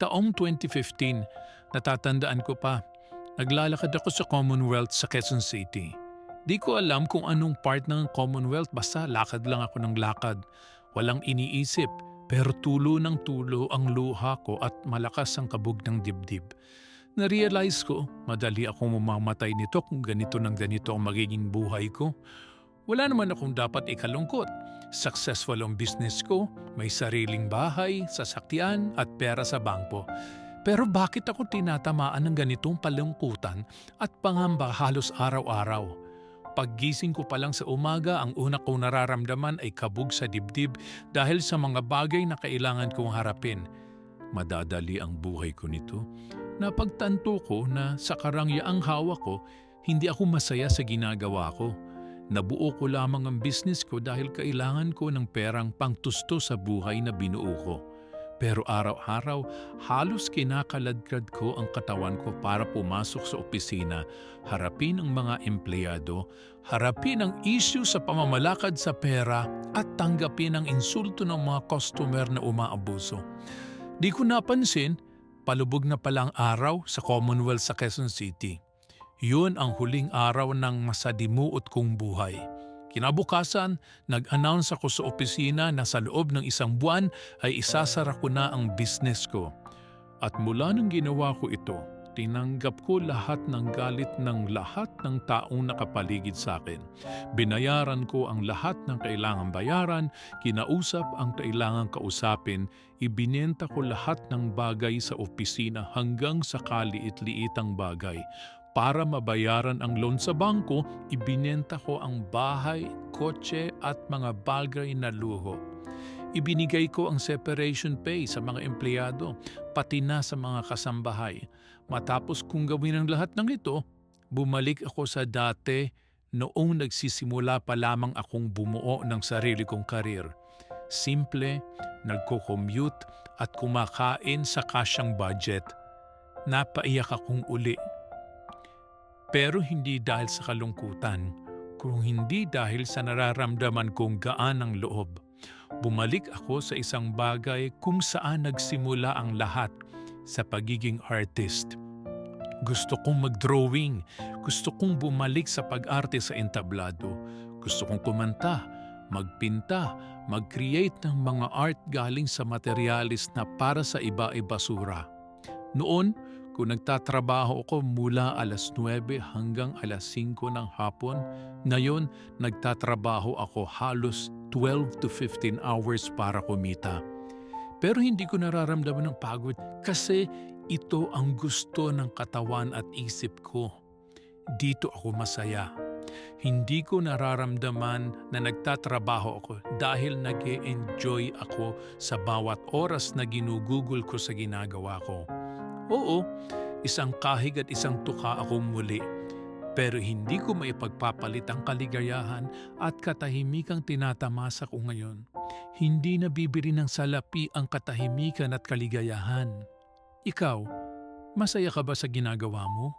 Taong 2015, natatandaan ko pa, naglalakad ako sa Commonwealth sa Quezon City. Di ko alam kung anong part ng Commonwealth, basta lakad lang ako ng lakad. Walang iniisip, pero tulo ng tulo ang luha ko at malakas ang kabog ng dibdib. Na-realize ko, madali akong mamamatay nito kung ganito ng ganito ang magiging buhay ko. Wala naman akong dapat ikalungkot. Successful ang business ko, may sariling bahay, sasakyan at pera sa bangko. Pero bakit ako tinatamaan ng ganitong palungkutan at pangamba halos araw-araw? Paggising ko pa lang sa umaga, ang una kong nararamdaman ay kabog sa dibdib dahil sa mga bagay na kailangan kong harapin. Madadali ang buhay ko nito. Napagtanto ko na sa karangyaang hawak ko, hindi ako masaya sa ginagawa ko. Nabuo ko lamang ang business ko dahil kailangan ko ng perang pangtusto sa buhay na binuo ko. Pero araw-araw, halos kinakaladkad ko ang katawan ko para pumasok sa opisina, harapin ang mga empleyado, harapin ang issue sa pamamalakad sa pera at tanggapin ang insulto ng mga customer na umaabuso. Di ko napansin, palubog na palang araw sa Commonwealth sa Quezon City. Yun ang huling araw ng masadimuot kong buhay. Kinabukasan, nag-announce ako sa opisina na sa loob ng isang buwan ay isasara ko na ang business ko. At mula nang ginawa ko ito, tinanggap ko lahat ng galit ng lahat ng taong nakapaligid sa akin. Binayaran ko ang lahat ng kailangang bayaran, kinausap ang kailangang kausapin, ibinenta ko lahat ng bagay sa opisina hanggang sa kaliit-liitang bagay. Para mabayaran ang loan sa bangko, ibinenta ko ang bahay, kotse at mga bagay na luho. Ibinigay ko ang separation pay sa mga empleyado, pati na sa mga kasambahay. Matapos kong gawin ang lahat ng ito, bumalik ako sa dati noong nagsisimula pa lamang akong bumuo ng sarili kong karir. Simple, nagko-commute at kumakain sa kasyang budget. Napaiyak akong uli. Pero hindi dahil sa kalungkutan, kung hindi dahil sa nararamdaman kong gaan ng loob. Bumalik ako sa isang bagay kung saan nagsimula ang lahat, sa pagiging artist. Gusto kong mag-drawing, gusto kong bumalik sa pag-arte sa entablado, gusto kong kumanta, magpinta, mag-create ng mga art galing sa materialis na para sa iba-iba basura. Noon, kung nagtatrabaho ako mula alas 9 hanggang alas 5 ng hapon, ngayon nagtatrabaho ako halos 12 to 15 hours para kumita. Pero hindi ko nararamdaman ng pagod kasi ito ang gusto ng katawan at isip ko. Dito ako masaya. Hindi ko nararamdaman na nagtatrabaho ako dahil nag-e-enjoy ako sa bawat oras na ginugugol ko sa ginagawa ko. Oo, isang kahig at isang tuka akong muli. Pero hindi ko maipagpapalit ang kaligayahan at katahimikang tinatamasa ko ngayon. Hindi nabibili ng salapi ang katahimikan at kaligayahan. Ikaw, masaya ka ba sa ginagawa mo?